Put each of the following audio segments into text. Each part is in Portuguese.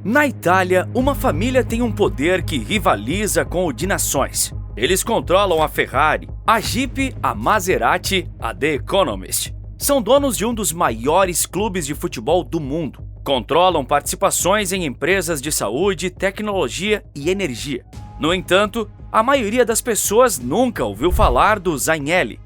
Na Itália, uma família tem um poder que rivaliza com o de nações. Eles controlam a Ferrari, a Jeep, a Maserati, a The Economist. São donos de um dos maiores clubes de futebol do mundo. Controlam participações em empresas de saúde, tecnologia e energia. No entanto, a maioria das pessoas nunca ouviu falar dos Agnelli.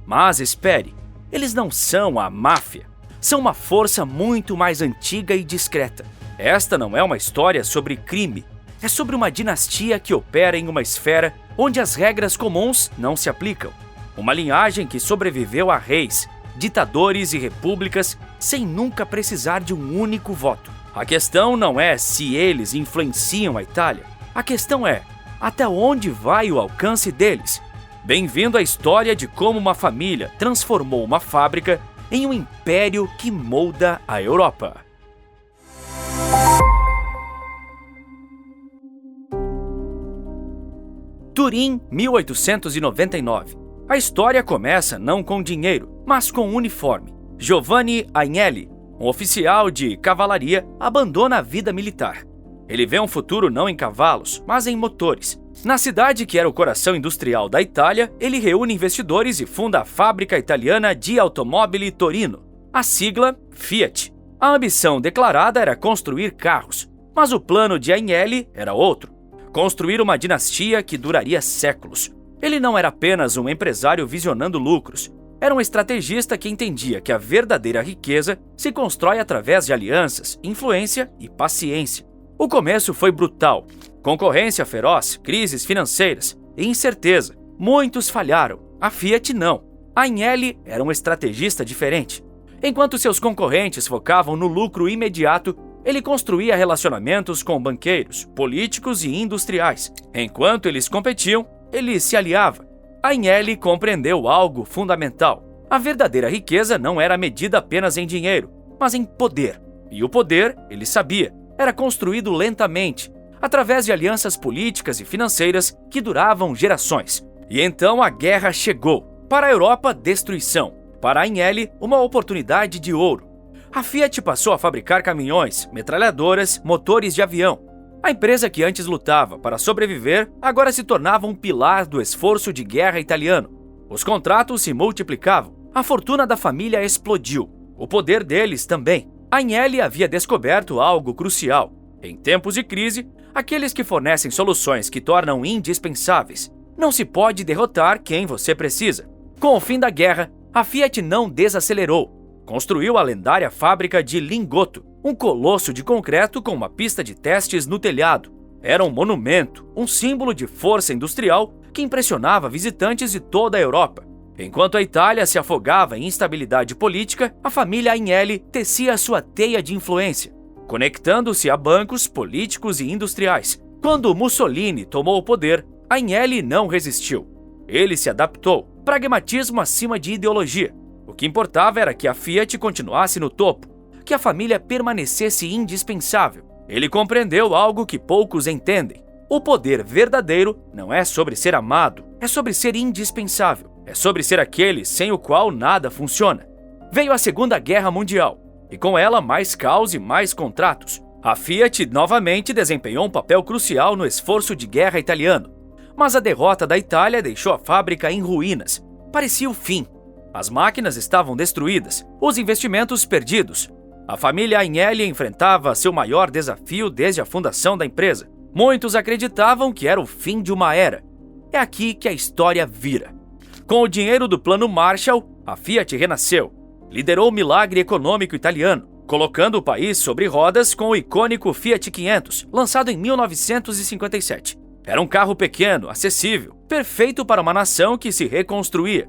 Mas espere, eles não são a máfia. São uma força muito mais antiga e discreta. Esta não é uma história sobre crime. É sobre uma dinastia que opera em uma esfera onde as regras comuns não se aplicam. Uma linhagem que sobreviveu a reis, ditadores e repúblicas sem nunca precisar de um único voto. A questão não é se eles influenciam a Itália. A questão é até onde vai o alcance deles. Bem-vindo à história de como uma família transformou uma fábrica em um império que molda a Europa. Turim, 1899. A história começa não com dinheiro, mas com uniforme. Giovanni Agnelli, um oficial de cavalaria, abandona a vida militar. Ele vê um futuro não em cavalos, mas em motores. Na cidade que era o coração industrial da Itália, ele reúne investidores e funda a fábrica italiana di Automobili Torino, a sigla Fiat. A ambição declarada era construir carros, mas o plano de Agnelli era outro: construir uma dinastia que duraria séculos. Ele não era apenas um empresário visionando lucros, era um estrategista que entendia que a verdadeira riqueza se constrói através de alianças, influência e paciência. O começo foi brutal. Concorrência feroz, crises financeiras e incerteza. Muitos falharam. A Fiat não. Agnelli era um estrategista diferente. Enquanto seus concorrentes focavam no lucro imediato, ele construía relacionamentos com banqueiros, políticos e industriais. Enquanto eles competiam, ele se aliava. Agnelli compreendeu algo fundamental. A verdadeira riqueza não era medida apenas em dinheiro, mas em poder. E o poder, ele sabia, era construído lentamente, através de alianças políticas e financeiras que duravam gerações. E então a guerra chegou. Para a Europa, destruição. Para Agnelli, uma oportunidade de ouro. A Fiat passou a fabricar caminhões, metralhadoras, motores de avião. A empresa que antes lutava para sobreviver agora se tornava um pilar do esforço de guerra italiano. Os contratos se multiplicavam. A fortuna da família explodiu. O poder deles também. Agnelli havia descoberto algo crucial. Em tempos de crise, aqueles que fornecem soluções que tornam indispensáveis. Não se pode derrotar quem você precisa. Com o fim da guerra, a Fiat não desacelerou. Construiu a lendária fábrica de Lingotto, um colosso de concreto com uma pista de testes no telhado. Era um monumento, um símbolo de força industrial que impressionava visitantes de toda a Europa. Enquanto a Itália se afogava em instabilidade política, a família Agnelli tecia sua teia de influência, conectando-se a bancos, políticos e industriais. Quando Mussolini tomou o poder, Agnelli não resistiu. Ele se adaptou, pragmatismo acima de ideologia. O que importava era que a Fiat continuasse no topo, que a família permanecesse indispensável. Ele compreendeu algo que poucos entendem. O poder verdadeiro não é sobre ser amado, é sobre ser indispensável. É sobre ser aquele sem o qual nada funciona. Veio a Segunda Guerra Mundial, e com ela mais caos e mais contratos. A Fiat novamente desempenhou um papel crucial no esforço de guerra italiano. Mas a derrota da Itália deixou a fábrica em ruínas. Parecia o fim. As máquinas estavam destruídas, os investimentos perdidos. A família Agnelli enfrentava seu maior desafio desde a fundação da empresa. Muitos acreditavam que era o fim de uma era. É aqui que a história vira. Com o dinheiro do Plano Marshall, a Fiat renasceu. Liderou o milagre econômico italiano, colocando o país sobre rodas com o icônico Fiat 500, lançado em 1957. Era um carro pequeno, acessível, perfeito para uma nação que se reconstruía.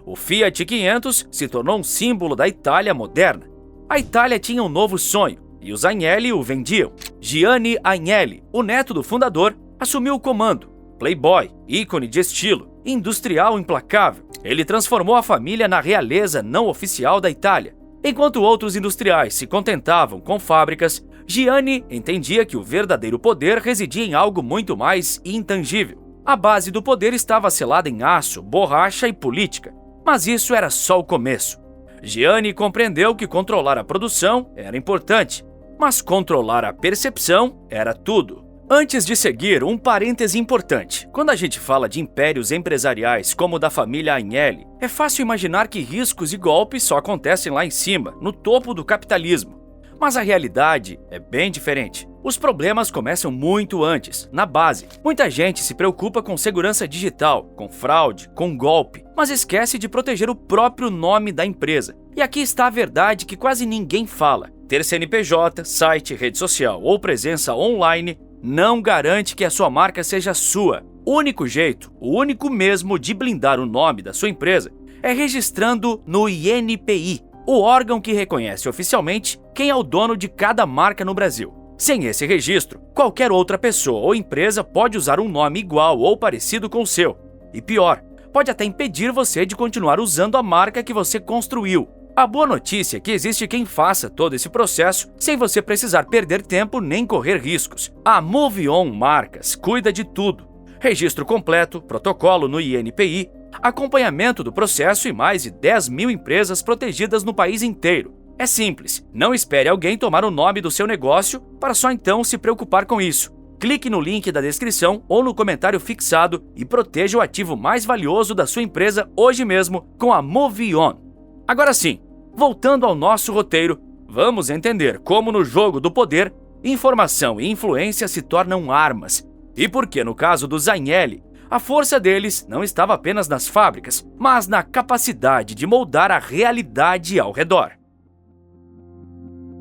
O Fiat 500 se tornou um símbolo da Itália moderna. A Itália tinha um novo sonho, e os Agnelli o vendiam. Gianni Agnelli, o neto do fundador, assumiu o comando. Playboy, ícone de estilo, industrial implacável. Ele transformou a família na realeza não oficial da Itália. Enquanto outros industriais se contentavam com fábricas, Gianni entendia que o verdadeiro poder residia em algo muito mais intangível. A base do poder estava selada em aço, borracha e política. Mas isso era só o começo. Gianni compreendeu que controlar a produção era importante, mas controlar a percepção era tudo. Antes de seguir, um parêntese importante. Quando a gente fala de impérios empresariais como o da família Agnelli, é fácil imaginar que riscos e golpes só acontecem lá em cima, no topo do capitalismo. Mas a realidade é bem diferente. Os problemas começam muito antes, na base. Muita gente se preocupa com segurança digital, com fraude, com golpe, mas esquece de proteger o próprio nome da empresa. E aqui está a verdade que quase ninguém fala. Ter CNPJ, site, rede social ou presença online não garante que a sua marca seja sua. O único jeito, o único mesmo de blindar o nome da sua empresa é registrando no INPI, o órgão que reconhece oficialmente quem é o dono de cada marca no Brasil. Sem esse registro, qualquer outra pessoa ou empresa pode usar um nome igual ou parecido com o seu. E pior, pode até impedir você de continuar usando a marca que você construiu. A boa notícia é que existe quem faça todo esse processo sem você precisar perder tempo nem correr riscos. A MoveOn Marcas cuida de tudo. Registro completo, protocolo no INPI, acompanhamento do processo e mais de 10 mil empresas protegidas no país inteiro. É simples, não espere alguém tomar o nome do seu negócio para só então se preocupar com isso. Clique no link da descrição ou no comentário fixado e proteja o ativo mais valioso da sua empresa hoje mesmo com a MoveOn. Agora sim, voltando ao nosso roteiro, vamos entender como no jogo do poder, informação e influência se tornam armas. E por que, no caso dos Agnelli, a força deles não estava apenas nas fábricas, mas na capacidade de moldar a realidade ao redor.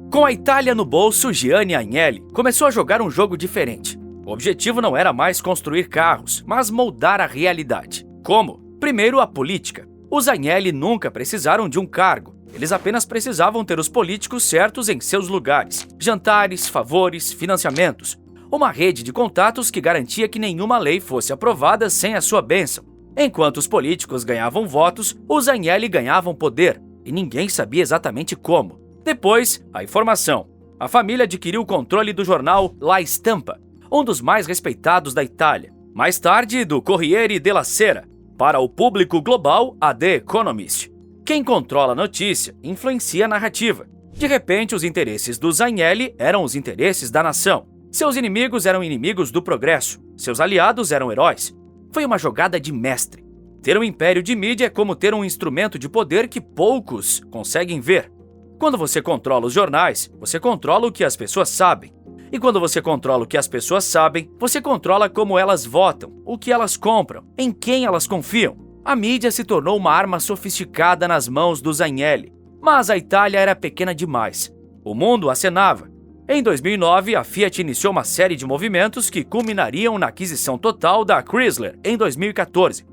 Com a Itália no bolso, Gianni Agnelli começou a jogar um jogo diferente. O objetivo não era mais construir carros, mas moldar a realidade. Como? Primeiro, a política. Os Agnelli nunca precisaram de um cargo, eles apenas precisavam ter os políticos certos em seus lugares. Jantares, favores, financiamentos. Uma rede de contatos que garantia que nenhuma lei fosse aprovada sem a sua bênção. Enquanto os políticos ganhavam votos, os Agnelli ganhavam poder, e ninguém sabia exatamente como. Depois, a informação. A família adquiriu o controle do jornal La Stampa, um dos mais respeitados da Itália. Mais tarde, do Corriere della Sera. Para o público global, a The Economist. Quem controla a notícia influencia a narrativa. De repente, os interesses dos Agnelli eram os interesses da nação. Seus inimigos eram inimigos do progresso. Seus aliados eram heróis. Foi uma jogada de mestre. Ter um império de mídia é como ter um instrumento de poder que poucos conseguem ver. Quando você controla os jornais, você controla o que as pessoas sabem. E quando você controla o que as pessoas sabem, você controla como elas votam, o que elas compram, em quem elas confiam. A mídia se tornou uma arma sofisticada nas mãos dos Agnelli. Mas a Itália era pequena demais. O mundo acenava. Em 2009, a Fiat iniciou uma série de movimentos que culminariam na aquisição total da Chrysler em 2014.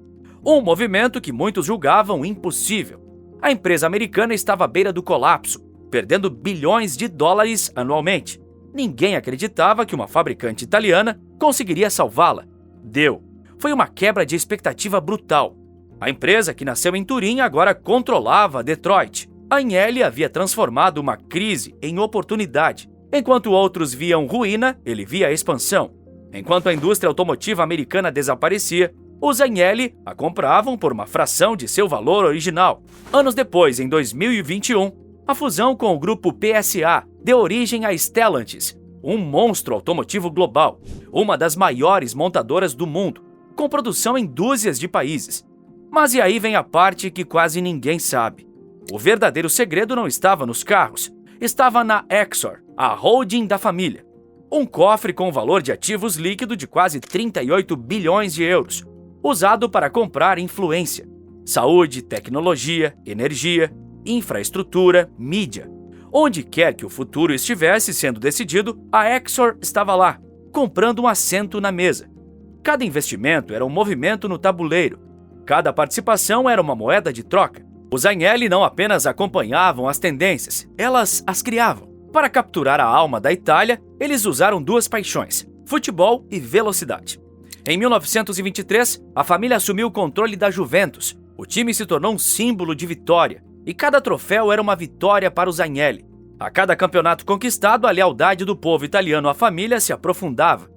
Um movimento que muitos julgavam impossível. A empresa americana estava à beira do colapso, perdendo bilhões de dólares anualmente. Ninguém acreditava que uma fabricante italiana conseguiria salvá-la. Deu. Foi uma quebra de expectativa brutal. A empresa, que nasceu em Turim, agora controlava Detroit. A Agnelli havia transformado uma crise em oportunidade. Enquanto outros viam ruína, ele via expansão. Enquanto a indústria automotiva americana desaparecia, os Agnelli a compravam por uma fração de seu valor original. Anos depois, em 2021, a fusão com o grupo PSA deu origem a Stellantis, um monstro automotivo global, uma das maiores montadoras do mundo, com produção em dúzias de países. Mas e aí vem a parte que quase ninguém sabe. O verdadeiro segredo não estava nos carros, estava na Exor, a holding da família. Um cofre com valor de ativos líquido de quase 38 bilhões de euros, usado para comprar influência, saúde, tecnologia, energia, infraestrutura, mídia. Onde quer que o futuro estivesse sendo decidido, a Exor estava lá, comprando um assento na mesa. Cada investimento era um movimento no tabuleiro. Cada participação era uma moeda de troca. Os Agnelli não apenas acompanhavam as tendências, elas as criavam. Para capturar a alma da Itália, eles usaram duas paixões: futebol e velocidade. Em 1923, a família assumiu o controle da Juventus. O time se tornou um símbolo de vitória, e cada troféu era uma vitória para os Agnelli. A cada campeonato conquistado, a lealdade do povo italiano à família se aprofundava.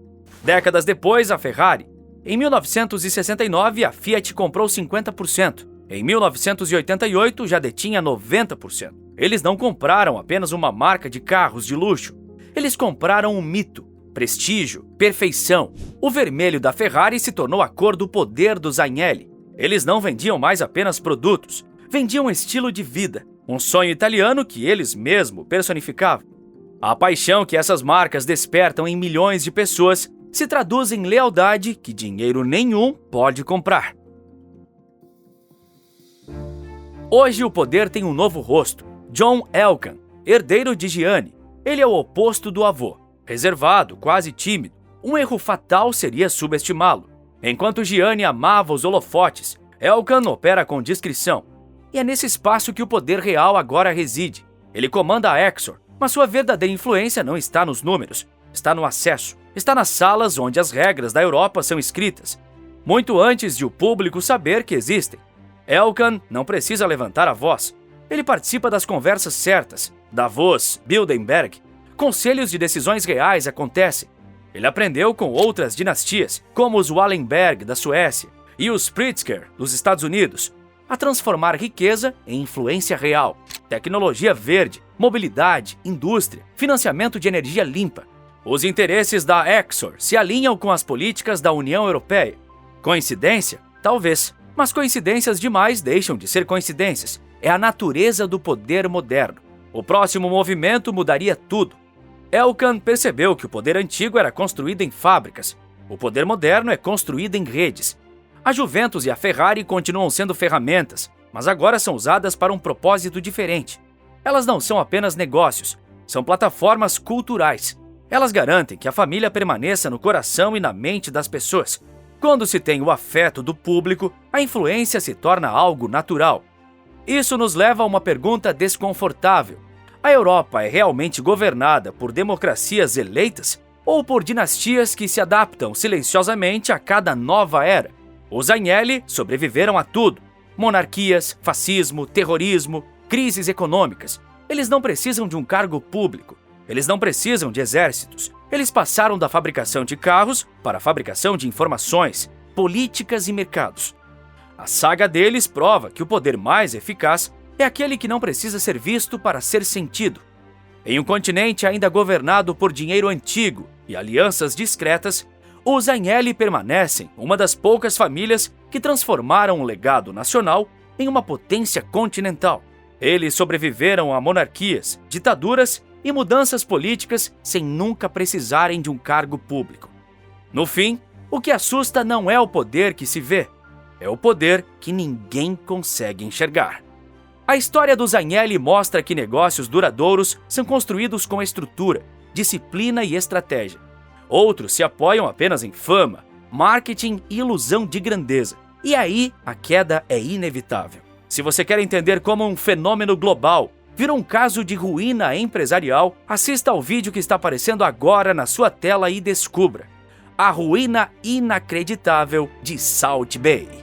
Décadas depois, a Ferrari. Em 1969, a Fiat comprou 50%. Em 1988, já detinha 90%. Eles não compraram apenas uma marca de carros de luxo. Eles compraram um mito, prestígio, perfeição. O vermelho da Ferrari se tornou a cor do poder dos Agnelli. Eles não vendiam mais apenas produtos, vendiam um estilo de vida, um sonho italiano que eles mesmos personificavam. A paixão que essas marcas despertam em milhões de pessoas se traduz em lealdade que dinheiro nenhum pode comprar. Hoje o poder tem um novo rosto, John Elkann, herdeiro de Gianni. Ele é o oposto do avô, reservado, quase tímido. Um erro fatal seria subestimá-lo. Enquanto Gianni amava os holofotes, Elkann opera com discrição. E é nesse espaço que o poder real agora reside. Ele comanda a Exor, mas sua verdadeira influência não está nos números, está no acesso, está nas salas onde as regras da Europa são escritas, muito antes de o público saber que existem. Elkann não precisa levantar a voz. Ele participa das conversas certas. Davos, Bilderberg. Conselhos de decisões reais acontecem. Ele aprendeu com outras dinastias, como os Wallenberg, da Suécia, e os Pritzker, dos Estados Unidos, a transformar riqueza em influência real, tecnologia verde, mobilidade, indústria, financiamento de energia limpa. Os interesses da Exor se alinham com as políticas da União Europeia. Coincidência? Talvez. Mas coincidências demais deixam de ser coincidências. É a natureza do poder moderno. O próximo movimento mudaria tudo. Elkann percebeu que o poder antigo era construído em fábricas. O poder moderno é construído em redes. A Juventus e a Ferrari continuam sendo ferramentas, mas agora são usadas para um propósito diferente. Elas não são apenas negócios, são plataformas culturais. Elas garantem que a família permaneça no coração e na mente das pessoas. Quando se tem o afeto do público, a influência se torna algo natural. Isso nos leva a uma pergunta desconfortável. A Europa é realmente governada por democracias eleitas ou por dinastias que se adaptam silenciosamente a cada nova era? Os Agnelli sobreviveram a tudo: monarquias, fascismo, terrorismo, crises econômicas. Eles não precisam de um cargo público. Eles não precisam de exércitos. Eles passaram da fabricação de carros para a fabricação de informações, políticas e mercados. A saga deles prova que o poder mais eficaz é aquele que não precisa ser visto para ser sentido. Em um continente ainda governado por dinheiro antigo e alianças discretas, os Agnelli permanecem uma das poucas famílias que transformaram o legado nacional em uma potência continental. Eles sobreviveram a monarquias, ditaduras e mudanças políticas sem nunca precisarem de um cargo público. No fim, o que assusta não é o poder que se vê, é o poder que ninguém consegue enxergar. A história dos Agnelli mostra que negócios duradouros são construídos com estrutura, disciplina e estratégia. Outros se apoiam apenas em fama, marketing e ilusão de grandeza. E aí, a queda é inevitável. Se você quer entender como um fenômeno global virou um caso de ruína empresarial, assista ao vídeo que está aparecendo agora na sua tela e descubra a ruína inacreditável de Salt Bay.